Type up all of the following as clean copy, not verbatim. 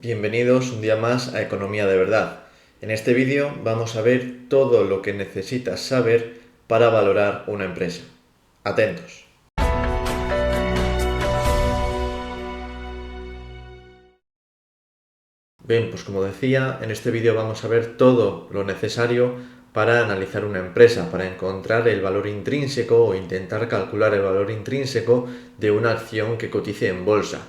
Bienvenidos un día más a Economía de Verdad. En este vídeo vamos a ver todo lo que necesitas saber para valorar una empresa. Atentos. Bien, pues como decía, en este vídeo vamos a ver todo lo necesario para analizar una empresa, para encontrar el valor intrínseco o intentar calcular el valor intrínseco de una acción que cotice en bolsa.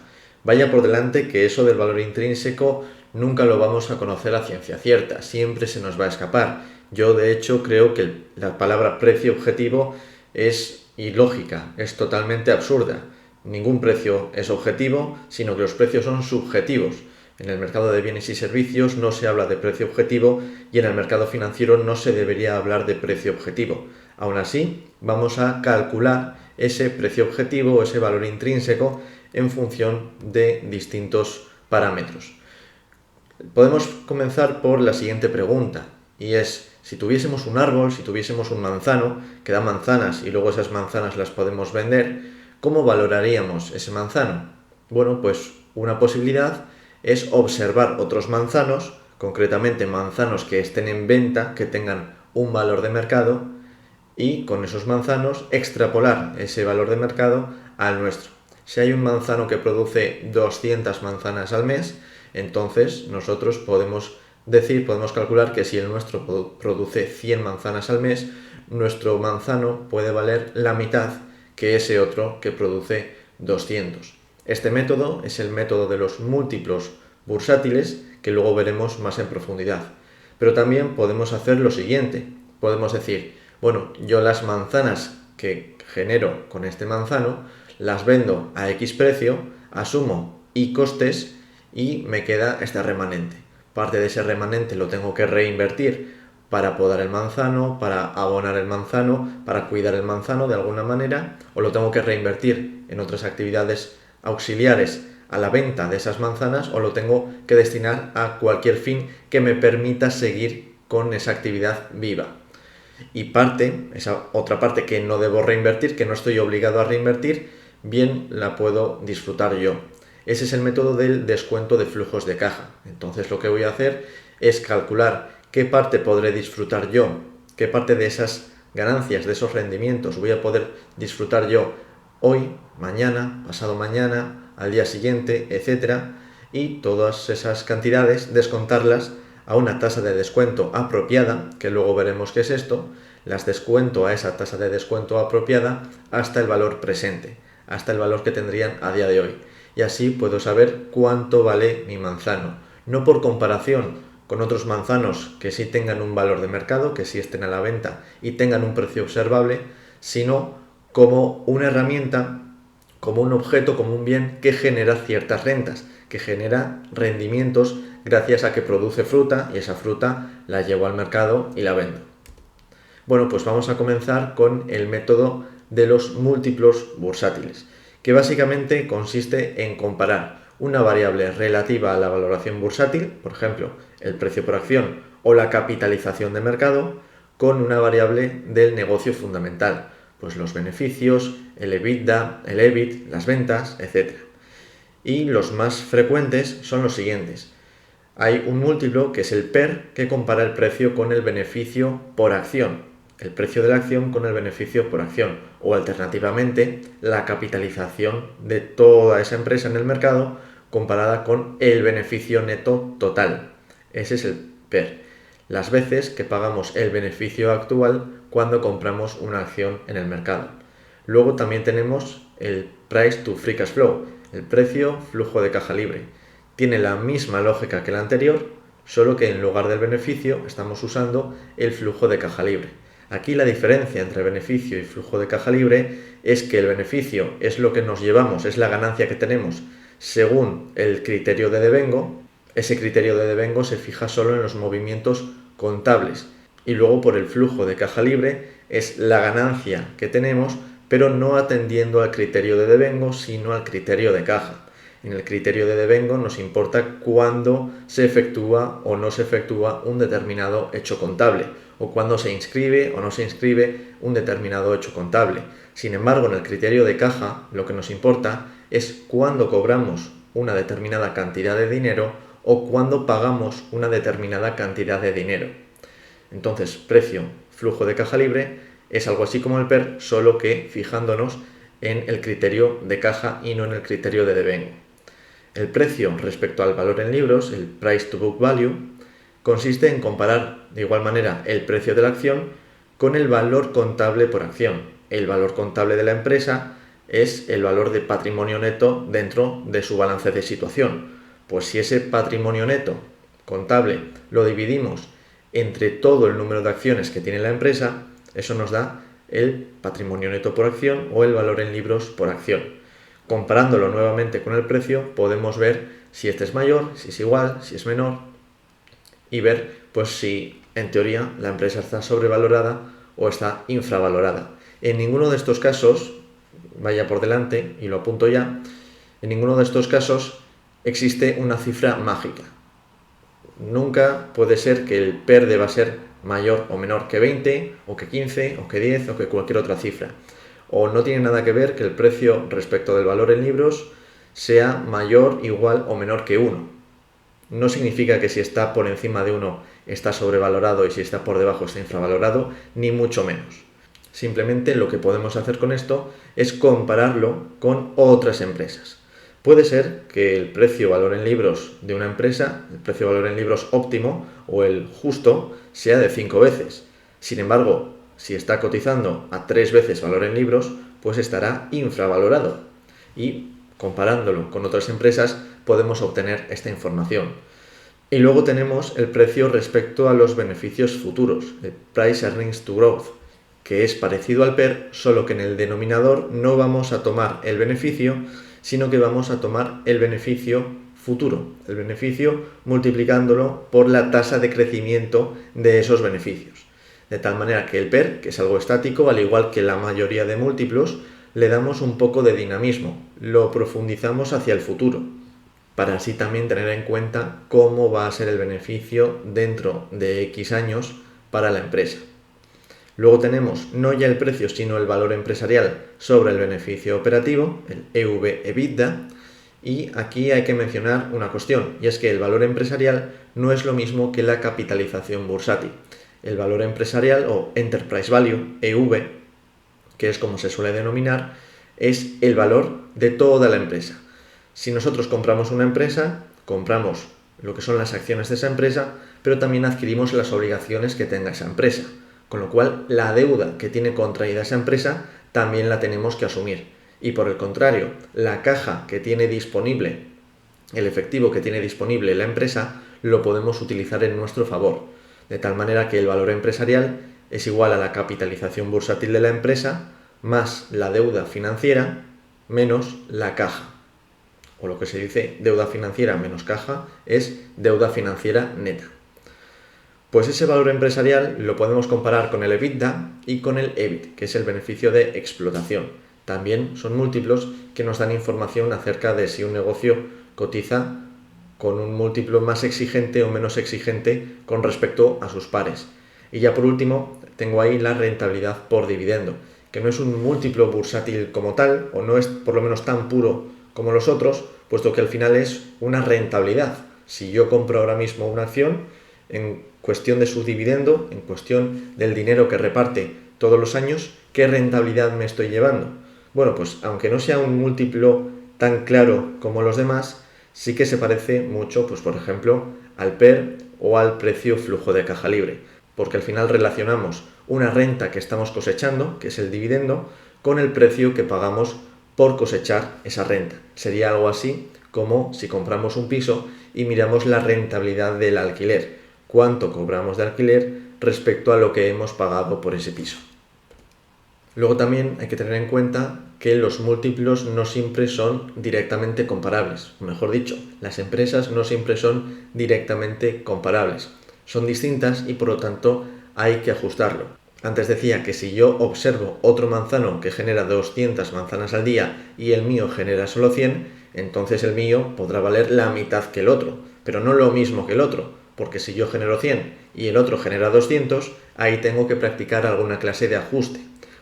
Vaya por delante que eso del valor intrínseco nunca lo vamos a conocer a ciencia cierta, siempre se nos va a escapar. Yo de hecho creo que la palabra precio objetivo es ilógica, es totalmente absurda. Ningún precio es objetivo, sino que los precios son subjetivos. En el mercado de bienes y servicios no se habla de precio objetivo y en el mercado financiero no se debería hablar de precio objetivo. Aún así, vamos a calcular ese precio objetivo o ese valor intrínseco en función de distintos parámetros. Podemos comenzar por la siguiente pregunta, y es, si tuviésemos un árbol, si tuviésemos un manzano que da manzanas y luego esas manzanas las podemos vender, ¿cómo valoraríamos ese manzano? Bueno, pues una posibilidad es observar otros manzanos, concretamente manzanos que estén en venta, que tengan un valor de mercado, y con esos manzanos extrapolar ese valor de mercado al nuestro. Si hay un manzano que produce 200 manzanas al mes, entonces nosotros podemos calcular que si el nuestro produce 100 manzanas al mes, nuestro manzano puede valer la mitad que ese otro que produce 200. Este método es el método de los múltiplos bursátiles, que luego veremos más en profundidad. Pero también podemos hacer lo siguiente, podemos decir, bueno, yo las manzanas que genero con este manzano las vendo a X precio, asumo Y costes y me queda este remanente. Parte de ese remanente lo tengo que reinvertir para podar el manzano, para abonar el manzano, para cuidar el manzano de alguna manera, o lo tengo que reinvertir en otras actividades auxiliares a la venta de esas manzanas, o lo tengo que destinar a cualquier fin que me permita seguir con esa actividad viva. Y esa otra parte que no debo reinvertir, que no estoy obligado a reinvertir, bien la puedo disfrutar yo. Ese es el método del descuento de flujos de caja. Entonces lo que voy a hacer es calcular qué parte podré disfrutar yo, qué parte de esas ganancias, de esos rendimientos voy a poder disfrutar yo hoy, mañana, pasado mañana, al día siguiente, etc. Y todas esas cantidades descontarlas a una tasa de descuento apropiada, que luego veremos qué es esto, las descuento a esa tasa de descuento apropiada hasta el valor presente, hasta el valor que tendrían a día de hoy. Y así puedo saber cuánto vale mi manzano, no por comparación con otros manzanos que sí tengan un valor de mercado, que sí estén a la venta y tengan un precio observable, sino como una herramienta, como un objeto, como un bien que genera ciertas rentas, que genera rendimientos gracias a que produce fruta y esa fruta la llevo al mercado y la vendo. Bueno, pues vamos a comenzar con el método de los múltiplos bursátiles, que básicamente consiste en comparar una variable relativa a la valoración bursátil, por ejemplo, el precio por acción o la capitalización de mercado, con una variable del negocio fundamental, pues los beneficios, el EBITDA, el EBIT, las ventas, etc. Y los más frecuentes son los siguientes. Hay un múltiplo que es el PER, que compara el precio con el beneficio por acción, el precio de la acción con el beneficio por acción, o alternativamente la capitalización de toda esa empresa en el mercado comparada con el beneficio neto total. Ese es el PER. Las veces que pagamos el beneficio actual cuando compramos una acción en el mercado. Luego también tenemos el Price to Free Cash Flow, el precio flujo de caja libre. Tiene la misma lógica que la anterior, solo que en lugar del beneficio estamos usando el flujo de caja libre. Aquí la diferencia entre beneficio y flujo de caja libre es que el beneficio es lo que nos llevamos, es la ganancia que tenemos según el criterio de devengo. Ese criterio de devengo se fija solo en los movimientos contables. Y luego por el flujo de caja libre es la ganancia que tenemos, pero no atendiendo al criterio de devengo, sino al criterio de caja. En el criterio de devengo nos importa cuándo se efectúa o no se efectúa un determinado hecho contable, o cuándo se inscribe o no se inscribe un determinado hecho contable. Sin embargo, en el criterio de caja, lo que nos importa es cuándo cobramos una determinada cantidad de dinero o cuando pagamos una determinada cantidad de dinero. Entonces, precio, flujo de caja libre es algo así como el PER, solo que fijándonos en el criterio de caja y no en el criterio de devengo. El precio respecto al valor en libros, el price to book value, consiste en comparar de igual manera el precio de la acción con el valor contable por acción. El valor contable de la empresa es el valor de patrimonio neto dentro de su balance de situación. Pues si ese patrimonio neto contable lo dividimos entre todo el número de acciones que tiene la empresa, eso nos da el patrimonio neto por acción o el valor en libros por acción. Comparándolo nuevamente con el precio, podemos ver si este es mayor, si es igual, si es menor y ver pues si en teoría la empresa está sobrevalorada o está infravalorada. En ninguno de estos casos, vaya por delante y lo apunto ya, en ninguno de estos casos existe una cifra mágica. Nunca puede ser que el PER deba ser mayor o menor que 20, o que 15, o que 10, o que cualquier otra cifra. O no tiene nada que ver que el precio respecto del valor en libros sea mayor, igual o menor que 1. No significa que si está por encima de 1 está sobrevalorado y si está por debajo está infravalorado, ni mucho menos. Simplemente lo que podemos hacer con esto es compararlo con otras empresas. Puede ser que el precio-valor en libros de una empresa, el precio-valor en libros óptimo o el justo, sea de 5 veces. Sin embargo, si está cotizando a 3 veces valor en libros, pues estará infravalorado. Y comparándolo con otras empresas podemos obtener esta información. Y luego tenemos el precio respecto a los beneficios futuros, el Price Earnings to Growth, que es parecido al PER, solo que en el denominador no vamos a tomar el beneficio, sino que vamos a tomar el beneficio futuro, el beneficio multiplicándolo por la tasa de crecimiento de esos beneficios. De tal manera que el PER, que es algo estático, al igual que la mayoría de múltiplos, le damos un poco de dinamismo, lo profundizamos hacia el futuro, para así también tener en cuenta cómo va a ser el beneficio dentro de X años para la empresa. Luego tenemos no ya el precio, sino el valor empresarial sobre el beneficio operativo, el EV/EBITDA, y aquí hay que mencionar una cuestión, y es que el valor empresarial no es lo mismo que la capitalización bursátil. El valor empresarial o Enterprise Value, EV, que es como se suele denominar, es el valor de toda la empresa. Si nosotros compramos una empresa, compramos lo que son las acciones de esa empresa, pero también adquirimos las obligaciones que tenga esa empresa. Con lo cual, la deuda que tiene contraída esa empresa también la tenemos que asumir. Y por el contrario, la caja que tiene disponible, el efectivo que tiene disponible la empresa, lo podemos utilizar en nuestro favor. De tal manera que el valor empresarial es igual a la capitalización bursátil de la empresa más la deuda financiera menos la caja. O lo que se dice deuda financiera menos caja es deuda financiera neta. Pues ese valor empresarial lo podemos comparar con el EBITDA y con el EBIT, que es el beneficio de explotación. También son múltiplos que nos dan información acerca de si un negocio cotiza con un múltiplo más exigente o menos exigente con respecto a sus pares. Y ya por último, tengo ahí la rentabilidad por dividendo, que no es un múltiplo bursátil como tal, o no es por lo menos tan puro como los otros, puesto que al final es una rentabilidad. Si yo compro ahora mismo una acción, en cuestión de su dividendo, en cuestión del dinero que reparte todos los años, ¿qué rentabilidad me estoy llevando? Bueno, pues aunque no sea un múltiplo tan claro como los demás, sí que se parece mucho, pues por ejemplo, al PER o al precio flujo de caja libre, porque al final relacionamos una renta que estamos cosechando, que es el dividendo, con el precio que pagamos por cosechar esa renta. Sería algo así como si compramos un piso y miramos la rentabilidad del alquiler, cuánto cobramos de alquiler respecto a lo que hemos pagado por ese piso. Luego también hay que tener en cuenta que los múltiplos no siempre son directamente comparables. O mejor dicho, las empresas no siempre son directamente comparables. Son distintas y por lo tanto hay que ajustarlo. Antes decía que si yo observo otro manzano que genera 200 manzanas al día y el mío genera solo 100, entonces el mío podrá valer la mitad que el otro, pero no lo mismo que el otro. Porque si yo genero 100 y el otro genera 200, ahí tengo que practicar alguna clase de ajuste.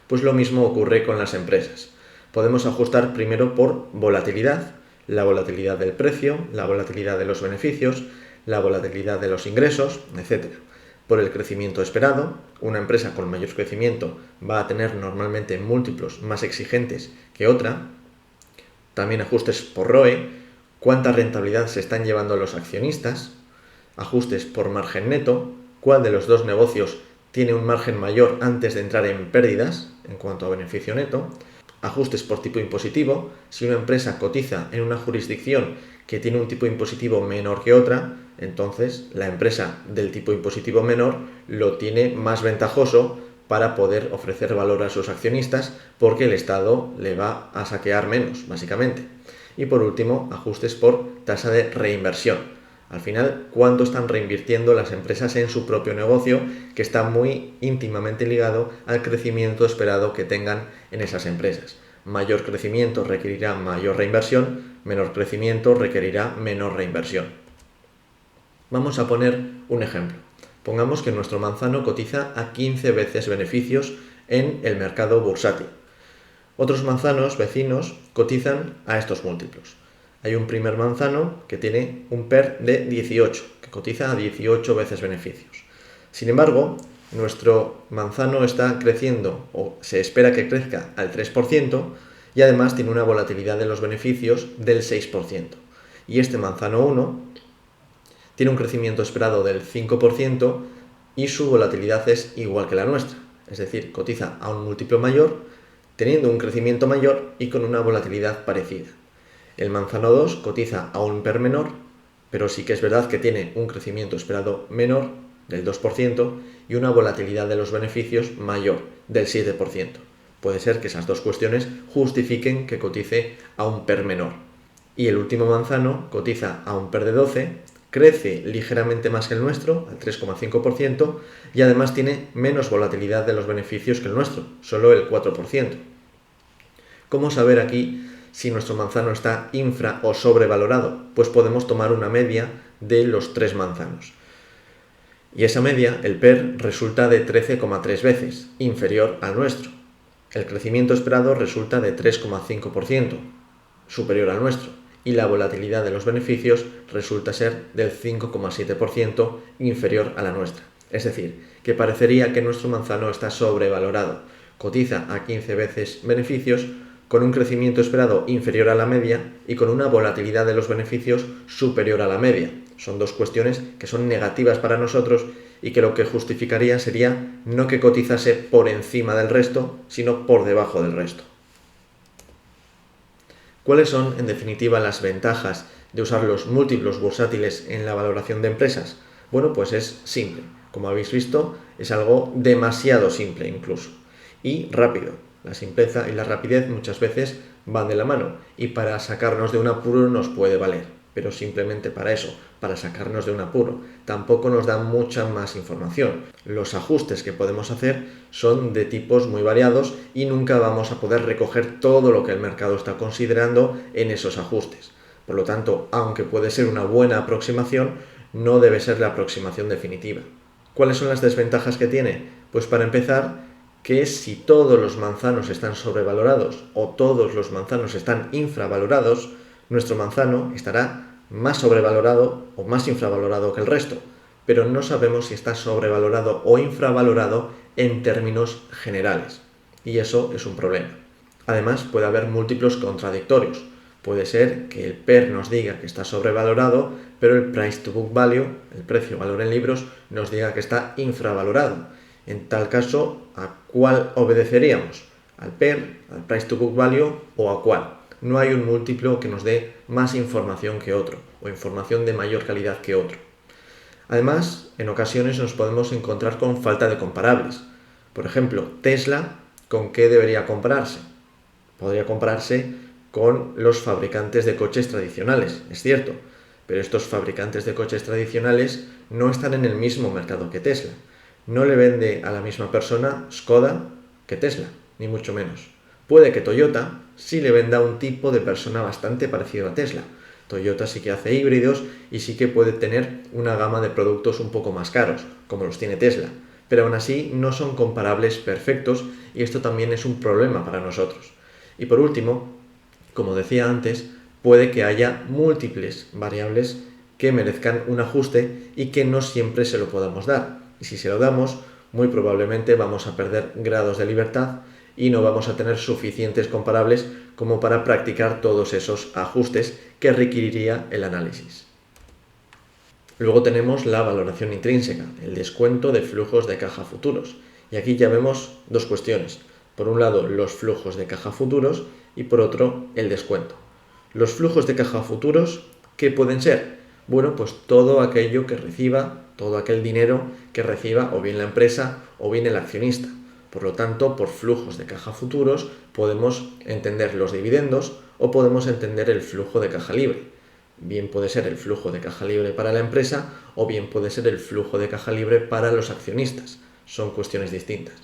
Pues lo mismo ocurre con las empresas. Podemos ajustar primero por volatilidad, la volatilidad del precio, la volatilidad de los beneficios, la volatilidad de los ingresos, etc. Por el crecimiento esperado, una empresa con mayor crecimiento va a tener normalmente múltiplos más exigentes que otra. También ajustes por ROE, cuánta rentabilidad se están llevando los accionistas, ajustes por margen neto, cuál de los dos negocios tiene un margen mayor antes de entrar en pérdidas en cuanto a beneficio neto, ajustes por tipo impositivo, si una empresa cotiza en una jurisdicción que tiene un tipo impositivo menor que otra, entonces la empresa del tipo impositivo menor lo tiene más ventajoso para poder ofrecer valor a sus accionistas porque el Estado le va a saquear menos, básicamente. Y por último, ajustes por tasa de reinversión. Al final, ¿cuánto están reinvirtiendo las empresas en su propio negocio, que está muy íntimamente ligado al crecimiento esperado que tengan en esas empresas? Mayor crecimiento requerirá mayor reinversión, menor crecimiento requerirá menor reinversión. Vamos a poner un ejemplo. Pongamos que nuestro manzano cotiza a 15 veces beneficios en el mercado bursátil. Otros manzanos vecinos cotizan a estos múltiplos. Hay un primer manzano que tiene un PER de 18, que cotiza a 18 veces beneficios. Sin embargo, nuestro manzano está creciendo, o se espera que crezca, al 3%, y además tiene una volatilidad de los beneficios del 6%. Y este manzano 1 tiene un crecimiento esperado del 5% y su volatilidad es igual que la nuestra. Es decir, cotiza a un múltiplo mayor, teniendo un crecimiento mayor y con una volatilidad parecida. El manzano 2 cotiza a un PER menor, pero sí que es verdad que tiene un crecimiento esperado menor, del 2%, y una volatilidad de los beneficios mayor, del 7%. Puede ser que esas dos cuestiones justifiquen que cotice a un PER menor. Y el último manzano cotiza a un PER de 12, crece ligeramente más que el nuestro, al 3,5%, y además tiene menos volatilidad de los beneficios que el nuestro, solo el 4%. ¿Cómo saber aquí si nuestro manzano está infra o sobrevalorado? Pues podemos tomar una media de los tres manzanos. Y esa media, el PER, resulta de 13,3 veces, inferior al nuestro. El crecimiento esperado resulta de 3,5%, superior al nuestro. Y la volatilidad de los beneficios resulta ser del 5,7%, inferior a la nuestra. Es decir, que parecería que nuestro manzano está sobrevalorado. Cotiza a 15 veces beneficios, con un crecimiento esperado inferior a la media y con una volatilidad de los beneficios superior a la media. Son dos cuestiones que son negativas para nosotros y que lo que justificaría sería no que cotizase por encima del resto, sino por debajo del resto. ¿Cuáles son, en definitiva, las ventajas de usar los múltiplos bursátiles en la valoración de empresas? Bueno, pues es simple. Como habéis visto, es algo demasiado simple incluso. Y rápido. La simpleza y la rapidez muchas veces van de la mano y para sacarnos de un apuro nos puede valer, pero simplemente para eso, para sacarnos de un apuro. Tampoco nos da mucha más información. Los ajustes que podemos hacer son de tipos muy variados y nunca vamos a poder recoger todo lo que el mercado está considerando en esos ajustes. Por lo tanto, aunque puede ser una buena aproximación, no debe ser la aproximación definitiva. ¿Cuáles son las desventajas que tiene? Pues para empezar, que si todos los manzanos están sobrevalorados o todos los manzanos están infravalorados, nuestro manzano estará más sobrevalorado o más infravalorado que el resto, pero no sabemos si está sobrevalorado o infravalorado en términos generales, y eso es un problema. Además, puede haber múltiplos contradictorios. Puede ser que el PER nos diga que está sobrevalorado, pero el Price to Book Value, el precio-valor en libros, nos diga que está infravalorado. En tal caso, ¿a cuál obedeceríamos? ¿Al PER, al Price to Book Value o a cuál? No hay un múltiplo que nos dé más información que otro o información de mayor calidad que otro. Además, en ocasiones nos podemos encontrar con falta de comparables. Por ejemplo, Tesla, ¿con qué debería compararse? Podría compararse con los fabricantes de coches tradicionales, es cierto, pero estos fabricantes de coches tradicionales no están en el mismo mercado que Tesla. No le vende a la misma persona Skoda que Tesla, ni mucho menos. Puede que Toyota sí le venda a un tipo de persona bastante parecido a Tesla. Toyota sí que hace híbridos y sí que puede tener una gama de productos un poco más caros, como los tiene Tesla. Pero aún así no son comparables perfectos y esto también es un problema para nosotros. Y por último, como decía antes, puede que haya múltiples variables que merezcan un ajuste y que no siempre se lo podamos dar. Y si se lo damos, muy probablemente vamos a perder grados de libertad y no vamos a tener suficientes comparables como para practicar todos esos ajustes que requeriría el análisis. Luego tenemos la valoración intrínseca, el descuento de flujos de caja futuros. Y aquí ya vemos dos cuestiones. Por un lado, los flujos de caja futuros y por otro, el descuento. Los flujos de caja futuros, ¿qué pueden ser? Bueno, pues todo aquello que reciba, todo aquel dinero que reciba o bien la empresa o bien el accionista. Por lo tanto, por flujos de caja futuros podemos entender los dividendos o podemos entender el flujo de caja libre. Bien puede ser el flujo de caja libre para la empresa o bien puede ser el flujo de caja libre para los accionistas. Son cuestiones distintas.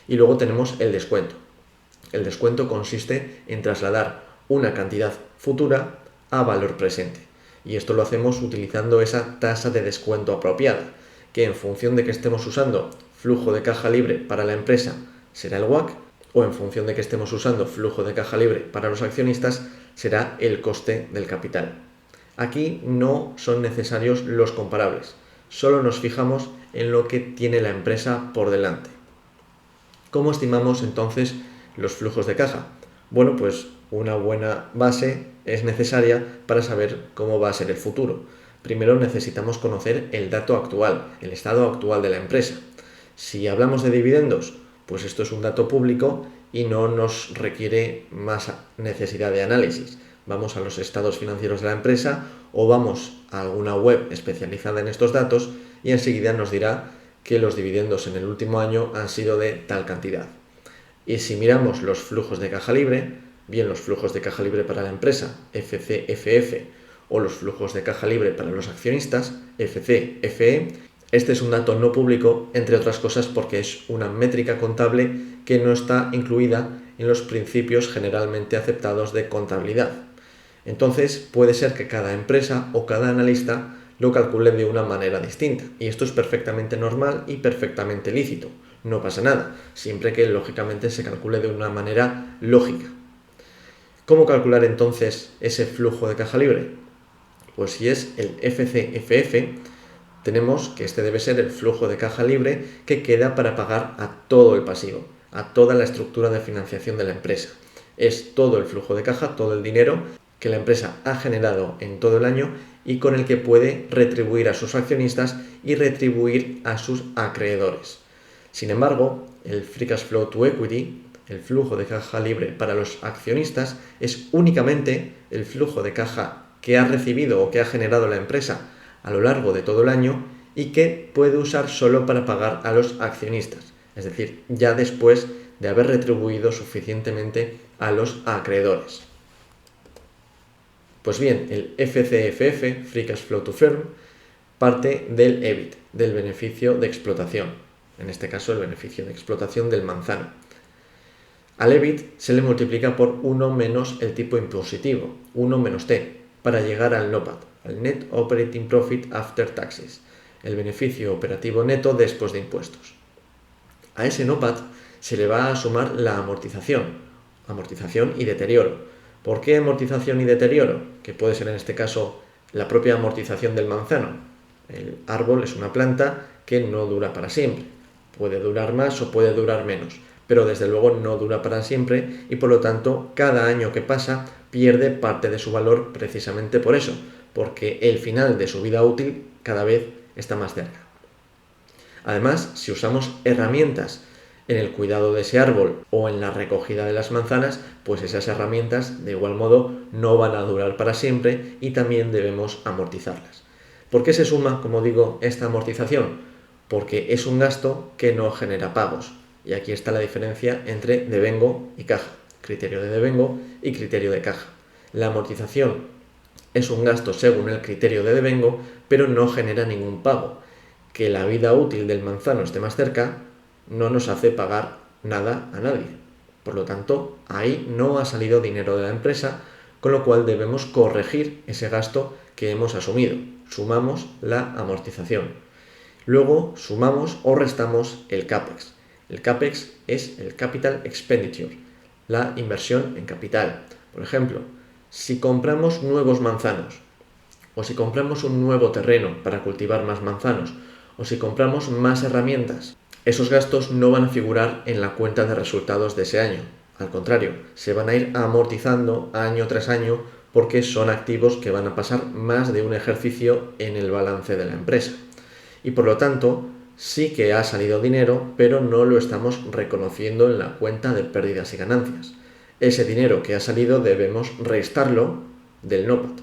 Y luego tenemos el descuento. El descuento consiste en trasladar una cantidad futura a valor presente. Y esto lo hacemos utilizando esa tasa de descuento apropiada, que en función de que estemos usando flujo de caja libre para la empresa será el WACC, o en función de que estemos usando flujo de caja libre para los accionistas será el coste del capital. Aquí no son necesarios los comparables, solo nos fijamos en lo que tiene la empresa por delante. ¿Cómo estimamos entonces los flujos de caja? Bueno, pues una buena base es necesaria para saber cómo va a ser el futuro. Primero necesitamos conocer el dato actual, el estado actual de la empresa. Si hablamos de dividendos, pues esto es un dato público y no nos requiere más necesidad de análisis. Vamos a los estados financieros de la empresa o vamos a alguna web especializada en estos datos y enseguida nos dirá que los dividendos en el último año han sido de tal cantidad. Y si miramos los flujos de caja libre, bien los flujos de caja libre para la empresa, FCFF, o los flujos de caja libre para los accionistas, FCFE, este es un dato no público, entre otras cosas porque es una métrica contable que no está incluida en los principios generalmente aceptados de contabilidad. Entonces puede ser que cada empresa o cada analista lo calcule de una manera distinta. Y esto es perfectamente normal y perfectamente lícito. No pasa nada, siempre que lógicamente se calcule de una manera lógica. ¿Cómo calcular entonces ese flujo de caja libre? Pues si es el FCFF, tenemos que este debe ser el flujo de caja libre que queda para pagar a todo el pasivo, a toda la estructura de financiación de la empresa. Es todo el flujo de caja, todo el dinero que la empresa ha generado en todo el año y con el que puede retribuir a sus accionistas y retribuir a sus acreedores. Sin embargo, el Free Cash Flow to Equity, el flujo de caja libre para los accionistas, es únicamente el flujo de caja que ha recibido o que ha generado la empresa a lo largo de todo el año y que puede usar solo para pagar a los accionistas, es decir, ya después de haber retribuido suficientemente a los acreedores. Pues bien, el FCFF, Free Cash Flow to Firm, parte del EBIT, del beneficio de explotación, en este caso el beneficio de explotación del manzano. Al EBIT se le multiplica por 1 menos el tipo impositivo, 1 menos T, para llegar al NOPAT, al Net Operating Profit After Taxes, el beneficio operativo neto después de impuestos. A ese NOPAT se le va a sumar la amortización y deterioro. ¿Por qué amortización y deterioro? Que puede ser en este caso la propia amortización del manzano. El árbol es una planta que no dura para siempre. Puede durar más o puede durar menos, pero desde luego no dura para siempre y por lo tanto cada año que pasa pierde parte de su valor precisamente por eso, porque el final de su vida útil cada vez está más cerca. Además, si usamos herramientas en el cuidado de ese árbol o en la recogida de las manzanas, pues esas herramientas de igual modo no van a durar para siempre y también debemos amortizarlas. ¿Por qué se suma, como digo, esta amortización? Porque es un gasto que no genera pagos. Y aquí está la diferencia entre devengo y caja, criterio de devengo y criterio de caja. La amortización es un gasto según el criterio de devengo, pero no genera ningún pago. Que la vida útil del manzano esté más cerca no nos hace pagar nada a nadie. Por lo tanto, ahí no ha salido dinero de la empresa, con lo cual debemos corregir ese gasto que hemos asumido. Sumamos la amortización. Luego sumamos o restamos el CAPEX. El CAPEX es el Capital Expenditure, la inversión en capital. Por ejemplo, Si compramos nuevos manzanos, o si compramos un nuevo terreno para cultivar más manzanos, o si compramos más herramientas, esos gastos no van a figurar en la cuenta de resultados de ese año. Al contrario, se van a ir amortizando año tras año porque son activos que van a pasar más de un ejercicio en el balance de la empresa. Y por lo tanto, sí que ha salido dinero, pero no lo estamos reconociendo en la cuenta de pérdidas y ganancias. Ese dinero que ha salido debemos restarlo del NOPAT.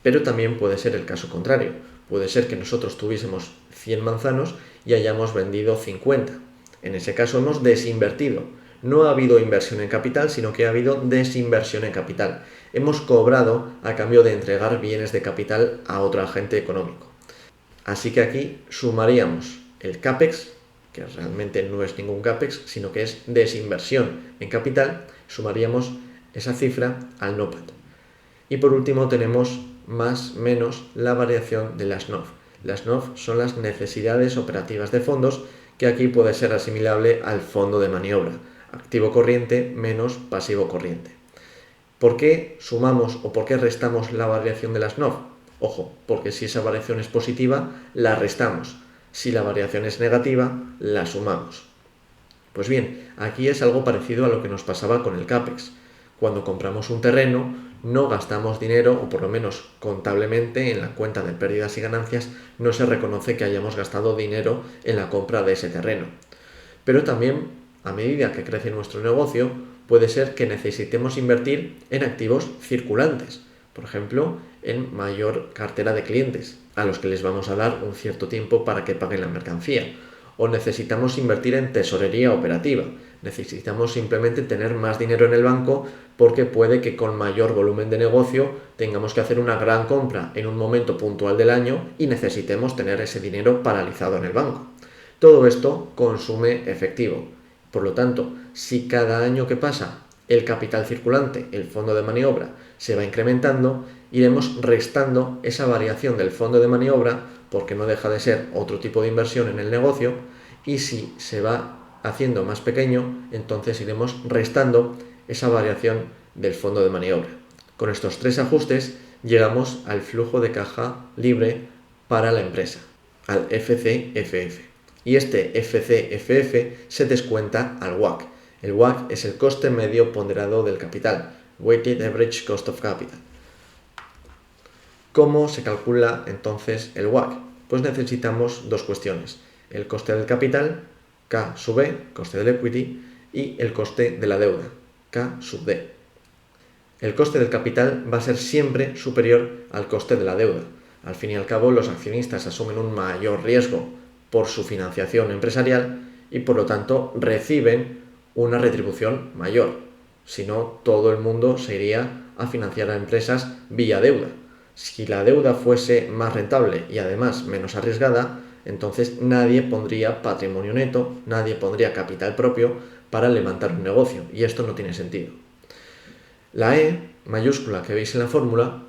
Pero también puede ser el caso contrario. Puede ser que nosotros tuviésemos 100 manzanos y hayamos vendido 50. En ese caso hemos desinvertido. No ha habido inversión en capital, sino que ha habido desinversión en capital. Hemos cobrado a cambio de entregar bienes de capital a otro agente económico. Así que aquí sumaríamos el CAPEX, que realmente no es ningún CAPEX, sino que es desinversión en capital, sumaríamos esa cifra al NOPAT. Y por último tenemos más menos la variación de las NOF. Las NOF son las necesidades operativas de fondos, que aquí puede ser asimilable al fondo de maniobra, activo corriente menos pasivo corriente. ¿Por qué sumamos o por qué restamos la variación de las NOF? Ojo, porque si esa variación es positiva, la restamos. Si la variación es negativa, la sumamos. Pues bien, aquí es algo parecido a lo que nos pasaba con el CAPEX. Cuando compramos un terreno, no gastamos dinero, o por lo menos contablemente en la cuenta de pérdidas y ganancias no se reconoce que hayamos gastado dinero en la compra de ese terreno. Pero también, a medida que crece nuestro negocio, puede ser que necesitemos invertir en activos circulantes, por ejemplo, en mayor cartera de clientes, a los que les vamos a dar un cierto tiempo para que paguen la mercancía. O necesitamos invertir en tesorería operativa. Necesitamos simplemente tener más dinero en el banco porque puede que con mayor volumen de negocio tengamos que hacer una gran compra en un momento puntual del año y necesitemos tener ese dinero paralizado en el banco. Todo esto consume efectivo. Por lo tanto, si cada año que pasa el capital circulante, el fondo de maniobra, se va incrementando, iremos restando esa variación del fondo de maniobra, porque no deja de ser otro tipo de inversión en el negocio, y si se va haciendo más pequeño, entonces iremos restando esa variación del fondo de maniobra. Con estos tres ajustes llegamos al flujo de caja libre para la empresa, al FCFF. Y este FCFF se descuenta al WACC. El WACC es el coste medio ponderado del capital, Weighted Average Cost of Capital. ¿Cómo se calcula entonces el WACC? Pues necesitamos dos cuestiones: el coste del capital, K sub E, coste del equity, y el coste de la deuda, K sub D. El coste del capital va a ser siempre superior al coste de la deuda. Al fin y al cabo, los accionistas asumen un mayor riesgo por su financiación empresarial y por lo tanto reciben una retribución mayor. Si no, todo el mundo se iría a financiar a empresas vía deuda. Si la deuda fuese más rentable y además menos arriesgada, entonces nadie pondría patrimonio neto, nadie pondría capital propio para levantar un negocio, y esto no tiene sentido. La E mayúscula que veis en la fórmula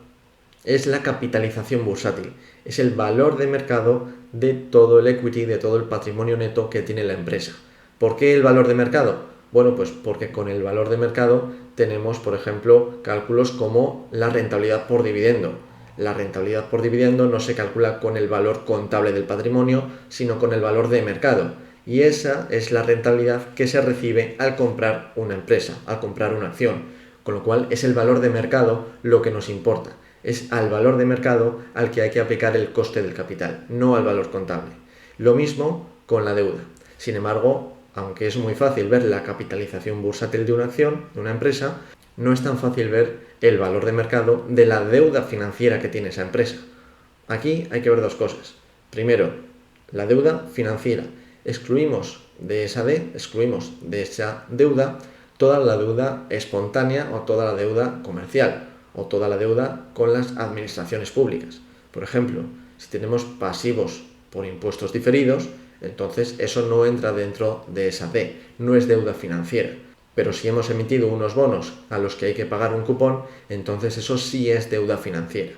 es la capitalización bursátil, es el valor de mercado de todo el equity, de todo el patrimonio neto que tiene la empresa. ¿Por qué el valor de mercado? Bueno, pues porque con el valor de mercado tenemos, por ejemplo, cálculos como la rentabilidad por dividendo. La rentabilidad por dividendo no se calcula con el valor contable del patrimonio, sino con el valor de mercado. Y esa es la rentabilidad que se recibe al comprar una empresa, al comprar una acción. Con lo cual es el valor de mercado lo que nos importa. Es al valor de mercado al que hay que aplicar el coste del capital, no al valor contable. Lo mismo con la deuda. Sin embargo, aunque es muy fácil ver la capitalización bursátil de una acción, de una empresa, no es tan fácil ver el valor de mercado de la deuda financiera que tiene esa empresa. Aquí hay que ver dos cosas. Primero, la deuda financiera. Excluimos de esa deuda toda la deuda espontánea o toda la deuda comercial o toda la deuda con las administraciones públicas. Por ejemplo, si tenemos pasivos por impuestos diferidos, entonces eso no entra dentro de esa D, no es deuda financiera. Pero si hemos emitido unos bonos a los que hay que pagar un cupón, entonces eso sí es deuda financiera.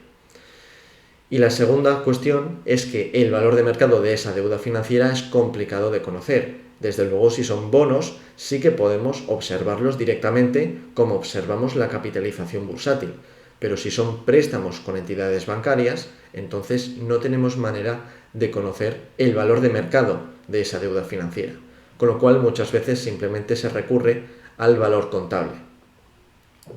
Y la segunda cuestión es que el valor de mercado de esa deuda financiera es complicado de conocer. Desde luego, si son bonos, sí que podemos observarlos directamente como observamos la capitalización bursátil. Pero si son préstamos con entidades bancarias, entonces no tenemos manera de conocer el valor de mercado de esa deuda financiera, con lo cual muchas veces simplemente se recurre al valor contable.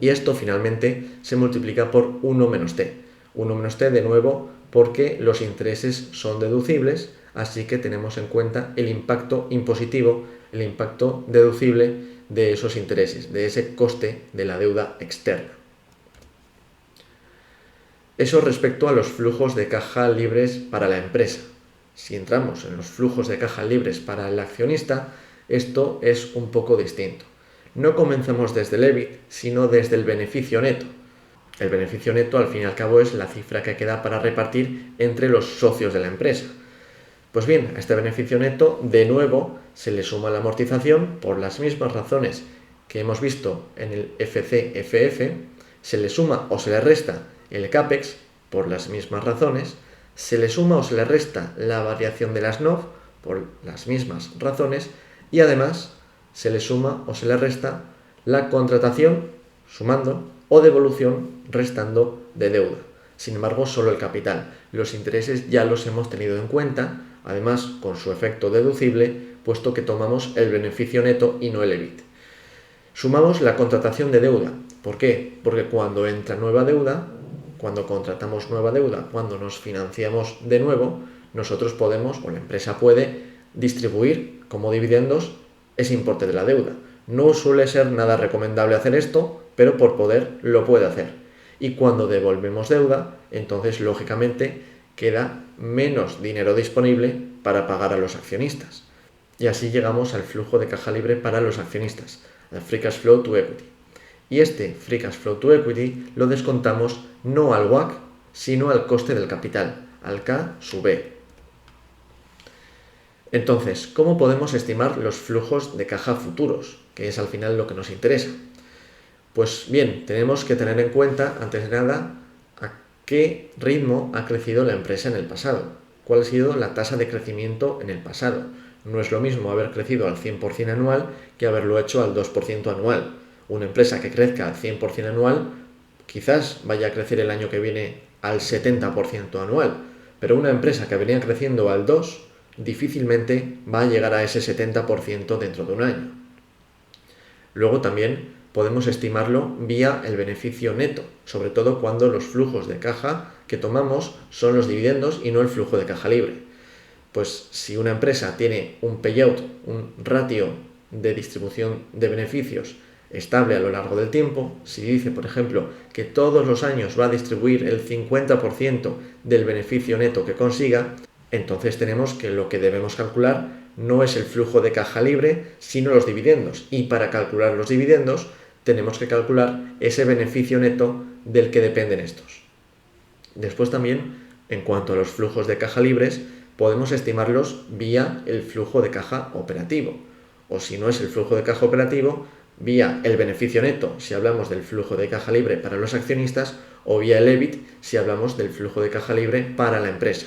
Y esto finalmente se multiplica por 1 menos t. 1 menos t de nuevo porque los intereses son deducibles, así que tenemos en cuenta el impacto impositivo, el impacto deducible de esos intereses, de ese coste de la deuda externa. Eso respecto a los flujos de caja libres para la empresa. Si entramos en los flujos de caja libres para el accionista, esto es un poco distinto. No comenzamos desde el EBIT, sino desde el beneficio neto. El beneficio neto, al fin y al cabo, es la cifra que queda para repartir entre los socios de la empresa. Pues bien, a este beneficio neto, de nuevo, se le suma la amortización por las mismas razones que hemos visto en el FCFF, se le suma o se le resta el CAPEX por las mismas razones, se le suma o se le resta la variación de las NOF por las mismas razones y además se le suma o se le resta la contratación, sumando, o devolución, restando de deuda. Sin embargo, solo el capital. Los intereses ya los hemos tenido en cuenta, además con su efecto deducible, puesto que tomamos el beneficio neto y no el EBIT. Sumamos la contratación de deuda. ¿Por qué? Porque cuando entra nueva deuda, cuando contratamos nueva deuda, cuando nos financiamos de nuevo, nosotros podemos, o la empresa puede, distribuir como dividendos ese importe de la deuda. No suele ser nada recomendable hacer esto, pero por poder lo puede hacer. Y cuando devolvemos deuda, entonces lógicamente queda menos dinero disponible para pagar a los accionistas. Y así llegamos al flujo de caja libre para los accionistas, al Free Cash Flow to Equity. Y este Free Cash Flow to Equity lo descontamos no al WACC, sino al coste del capital, al K sub E. Entonces, ¿cómo podemos estimar los flujos de caja futuros? Que es al final lo que nos interesa. Pues bien, tenemos que tener en cuenta, antes de nada, a qué ritmo ha crecido la empresa en el pasado, cuál ha sido la tasa de crecimiento en el pasado. No es lo mismo haber crecido al 100% anual que haberlo hecho al 2% anual. Una empresa que crezca al 100% anual quizás vaya a crecer el año que viene al 70% anual, pero una empresa que venía creciendo al 2% difícilmente va a llegar a ese 70% dentro de un año. Luego también podemos estimarlo vía el beneficio neto, sobre todo cuando los flujos de caja que tomamos son los dividendos y no el flujo de caja libre. Pues si una empresa tiene un payout, un ratio de distribución de beneficios estable a lo largo del tiempo, si dice, por ejemplo, que todos los años va a distribuir el 50% del beneficio neto que consiga, entonces tenemos que lo que debemos calcular no es el flujo de caja libre, sino los dividendos. Y para calcular los dividendos tenemos que calcular ese beneficio neto del que dependen estos. Después también, en cuanto a los flujos de caja libres, podemos estimarlos vía el flujo de caja operativo. O si no es el flujo de caja operativo, vía el beneficio neto si hablamos del flujo de caja libre para los accionistas, o vía el EBIT si hablamos del flujo de caja libre para la empresa.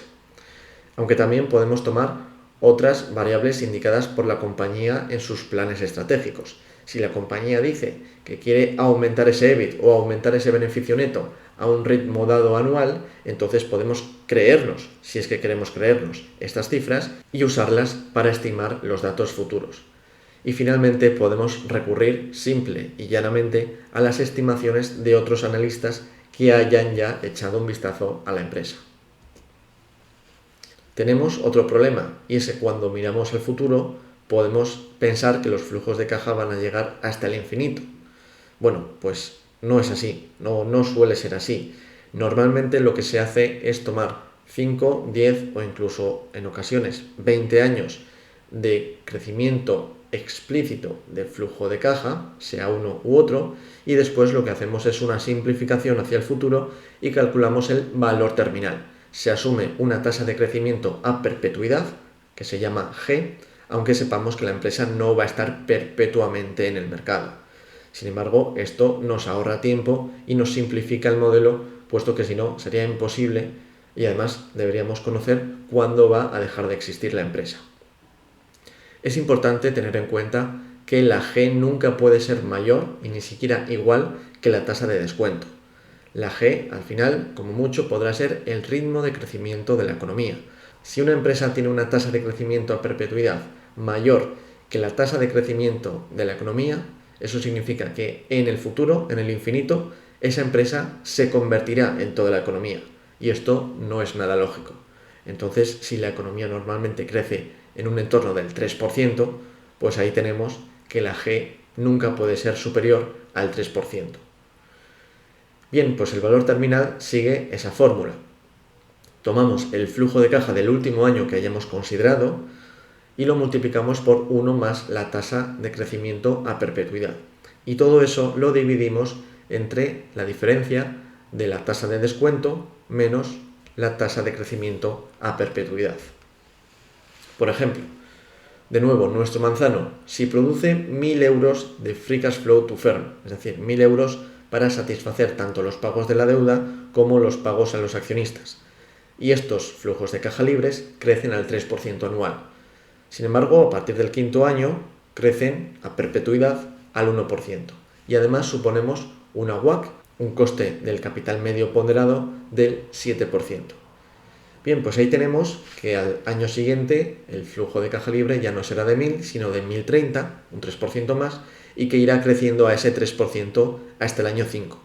Aunque también podemos tomar otras variables indicadas por la compañía en sus planes estratégicos. Si la compañía dice que quiere aumentar ese EBIT o aumentar ese beneficio neto a un ritmo dado anual, entonces podemos creernos, si es que queremos creernos, estas cifras y usarlas para estimar los datos futuros. Y finalmente podemos recurrir simple y llanamente a las estimaciones de otros analistas que hayan ya echado un vistazo a la empresa. Tenemos otro problema, y es que cuando miramos el futuro podemos pensar que los flujos de caja van a llegar hasta el infinito. Bueno, pues no es así, no suele ser así. Normalmente lo que se hace es tomar 5, 10 o incluso en ocasiones 20 años de crecimiento explícito del flujo de caja, sea uno u otro, y después lo que hacemos es una simplificación hacia el futuro y calculamos el valor terminal. Se asume una tasa de crecimiento a perpetuidad, que se llama G, aunque sepamos que la empresa no va a estar perpetuamente en el mercado. Sin embargo, esto nos ahorra tiempo y nos simplifica el modelo, puesto que si no sería imposible y además deberíamos conocer cuándo va a dejar de existir la empresa. Es importante tener en cuenta que la G nunca puede ser mayor y ni siquiera igual que la tasa de descuento. La G, al final, como mucho, podrá ser el ritmo de crecimiento de la economía. Si una empresa tiene una tasa de crecimiento a perpetuidad mayor que la tasa de crecimiento de la economía, eso significa que en el futuro, en el infinito, esa empresa se convertirá en toda la economía. Y esto no es nada lógico. Entonces, si la economía normalmente crece en un entorno del 3%, pues ahí tenemos que la G nunca puede ser superior al 3%. Bien, pues el valor terminal sigue esa fórmula. Tomamos el flujo de caja del último año que hayamos considerado y lo multiplicamos por 1 más la tasa de crecimiento a perpetuidad. Y todo eso lo dividimos entre la diferencia de la tasa de descuento menos la tasa de crecimiento a perpetuidad. Por ejemplo, de nuevo, nuestro manzano, si produce 1.000 euros de free cash flow to firm, es decir, 1.000 euros para satisfacer tanto los pagos de la deuda como los pagos a los accionistas. Y estos flujos de caja libres crecen al 3% anual. Sin embargo, a partir del quinto año, crecen a perpetuidad al 1%. Y además suponemos una WACC, un coste del capital medio ponderado del 7%. Bien, pues ahí tenemos que al año siguiente el flujo de caja libre ya no será de 1.000, sino de 1.030, un 3% más, y que irá creciendo a ese 3% hasta el año 5.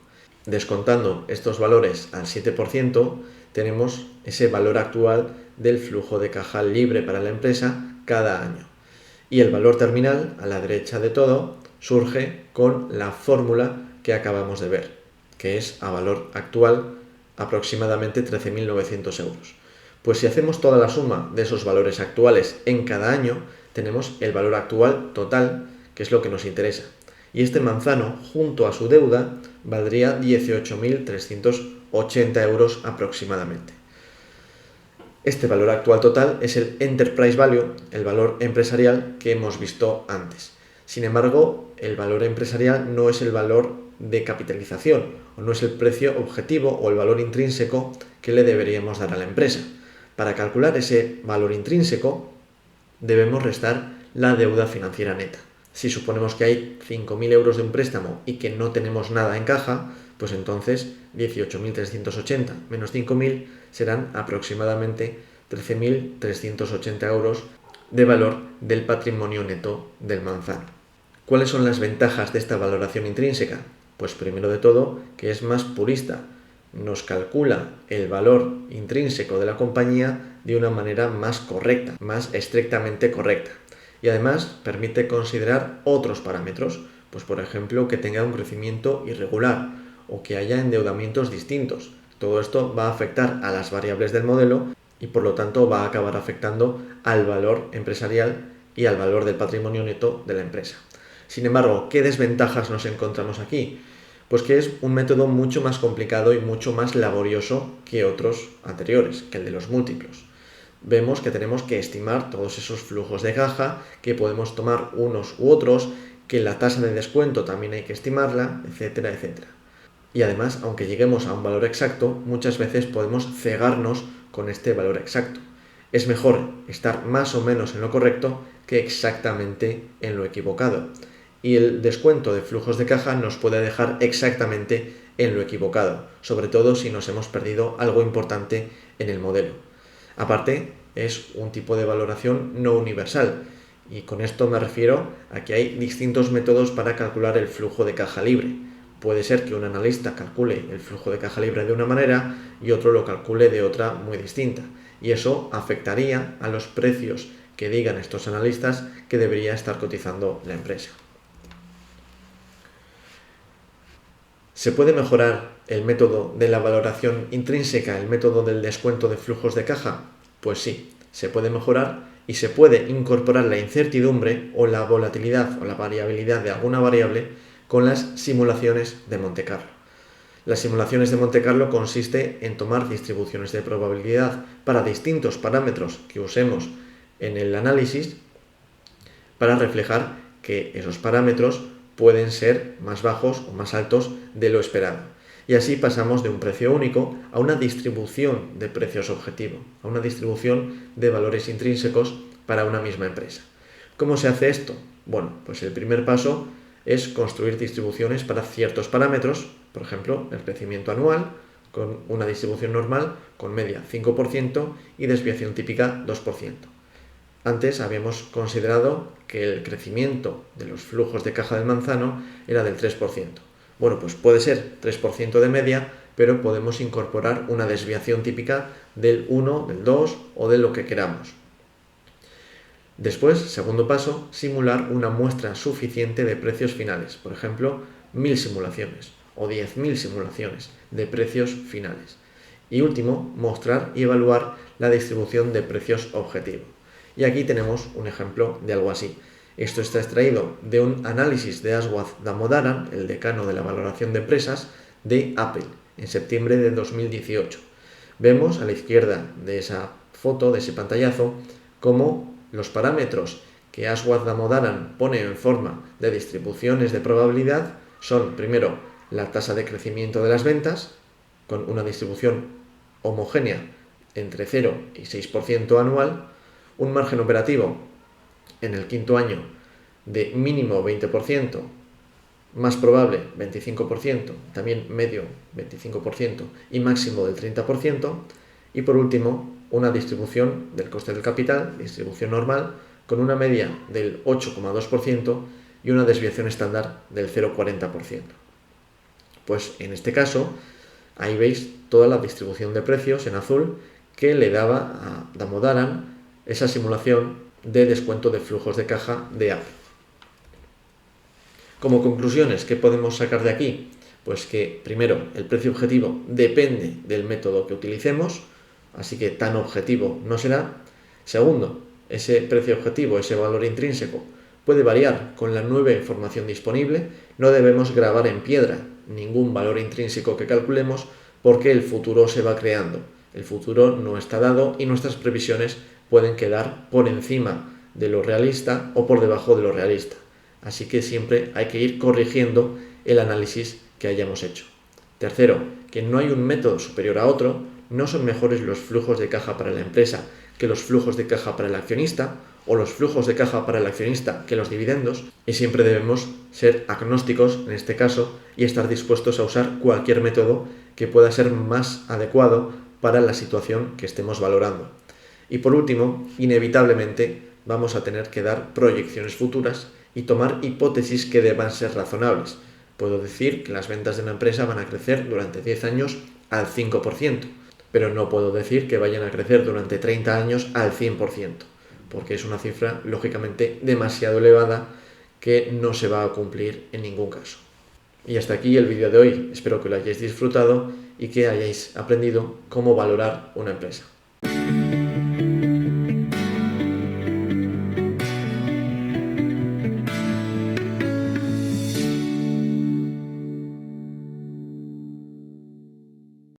Descontando estos valores al 7%, tenemos ese valor actual del flujo de caja libre para la empresa cada año. Y el valor terminal, a la derecha de todo, surge con la fórmula que acabamos de ver, que es a valor actual aproximadamente 13.900 euros. Pues si hacemos toda la suma de esos valores actuales en cada año, tenemos el valor actual total, que es lo que nos interesa. Y este manzano, junto a su deuda, valdría 18.380 euros aproximadamente. Este valor actual total es el enterprise value, el valor empresarial que hemos visto antes. Sin embargo, el valor empresarial no es el valor de capitalización, o no es el precio objetivo o el valor intrínseco que le deberíamos dar a la empresa. Para calcular ese valor intrínseco, debemos restar la deuda financiera neta. Si suponemos que hay 5.000 euros de un préstamo y que no tenemos nada en caja, pues entonces 18.380 menos 5.000 serán aproximadamente 13.380 euros de valor del patrimonio neto del manzano. ¿Cuáles son las ventajas de esta valoración intrínseca? Pues primero de todo, que es más purista. Nos calcula el valor intrínseco de la compañía de una manera más correcta, más estrictamente correcta. Y además permite considerar otros parámetros, pues por ejemplo que tenga un crecimiento irregular o que haya endeudamientos distintos. Todo esto va a afectar a las variables del modelo y por lo tanto va a acabar afectando al valor empresarial y al valor del patrimonio neto de la empresa. Sin embargo, ¿qué desventajas nos encontramos aquí? Pues que es un método mucho más complicado y mucho más laborioso que otros anteriores, que el de los múltiplos. Vemos que tenemos que estimar todos esos flujos de caja, que podemos tomar unos u otros, que la tasa de descuento también hay que estimarla, etcétera, etcétera. Y además, aunque lleguemos a un valor exacto, muchas veces podemos cegarnos con este valor exacto. Es mejor estar más o menos en lo correcto que exactamente en lo equivocado. Y el descuento de flujos de caja nos puede dejar exactamente en lo equivocado, sobre todo si nos hemos perdido algo importante en el modelo. Aparte, es un tipo de valoración no universal, y con esto me refiero a que hay distintos métodos para calcular el flujo de caja libre. Puede ser que un analista calcule el flujo de caja libre de una manera y otro lo calcule de otra muy distinta, y eso afectaría a los precios que digan estos analistas que debería estar cotizando la empresa. ¿Se puede mejorar el método de la valoración intrínseca, el método del descuento de flujos de caja? Pues sí, se puede mejorar y se puede incorporar la incertidumbre o la volatilidad o la variabilidad de alguna variable con las simulaciones de Monte Carlo. Las simulaciones de Monte Carlo consiste en tomar distribuciones de probabilidad para distintos parámetros que usemos en el análisis para reflejar que esos parámetros pueden ser más bajos o más altos de lo esperado. Y así pasamos de un precio único a una distribución de precios objetivo, a una distribución de valores intrínsecos para una misma empresa. ¿Cómo se hace esto? Bueno, pues el primer paso es construir distribuciones para ciertos parámetros Por ejemplo, el crecimiento anual con una distribución normal con media 5% y desviación típica 2%. Antes habíamos considerado que el crecimiento de los flujos de caja del manzano era del 3%. Bueno, pues puede ser 3% de media, pero podemos incorporar una desviación típica del 1, del 2 o de lo que queramos. Después, segundo paso, simular una muestra suficiente de precios finales. Por ejemplo, 1000 simulaciones o 10.000 simulaciones de precios finales. Y último, mostrar y evaluar la distribución de precios objetivo. Y aquí tenemos un ejemplo de algo así. Esto está extraído de un análisis de Aswath Damodaran, el decano de la valoración de empresas, de Apple, en septiembre de 2018. Vemos a la izquierda de esa foto, de ese pantallazo, cómo los parámetros que Aswath Damodaran pone en forma de distribuciones de probabilidad son, primero, la tasa de crecimiento de las ventas, con una distribución homogénea entre 0 y 6% anual, un margen operativo en el quinto año de mínimo 20%, más probable 25%, también medio 25% y máximo del 30%, y por último una distribución del coste del capital, distribución normal, con una media del 8,2% y una desviación estándar del 0,40%. Pues en este caso, ahí veis toda la distribución de precios en azul que le daba a Damodaran esa simulación de descuento de flujos de caja de Apple. Como conclusiones, ¿qué podemos sacar de aquí? Pues que, primero, el precio objetivo depende del método que utilicemos, así que tan objetivo no será. Segundo, ese precio objetivo, ese valor intrínseco, puede variar con la nueva información disponible. No debemos grabar en piedra ningún valor intrínseco que calculemos porque el futuro se va creando. El futuro no está dado y nuestras previsiones pueden quedar por encima de lo realista o por debajo de lo realista. Así que siempre hay que ir corrigiendo el análisis que hayamos hecho. Tercero, que no hay un método superior a otro, no son mejores los flujos de caja para la empresa que los flujos de caja para el accionista, o los flujos de caja para el accionista que los dividendos, y siempre debemos ser agnósticos en este caso y estar dispuestos a usar cualquier método que pueda ser más adecuado para la situación que estemos valorando. Y por último, inevitablemente vamos a tener que dar proyecciones futuras y tomar hipótesis que deban ser razonables. Puedo decir que las ventas de una empresa van a crecer durante 10 años al 5%, pero no puedo decir que vayan a crecer durante 30 años al 100%, porque es una cifra lógicamente demasiado elevada que no se va a cumplir en ningún caso. Y hasta aquí el vídeo de hoy. Espero que lo hayáis disfrutado y que hayáis aprendido cómo valorar una empresa.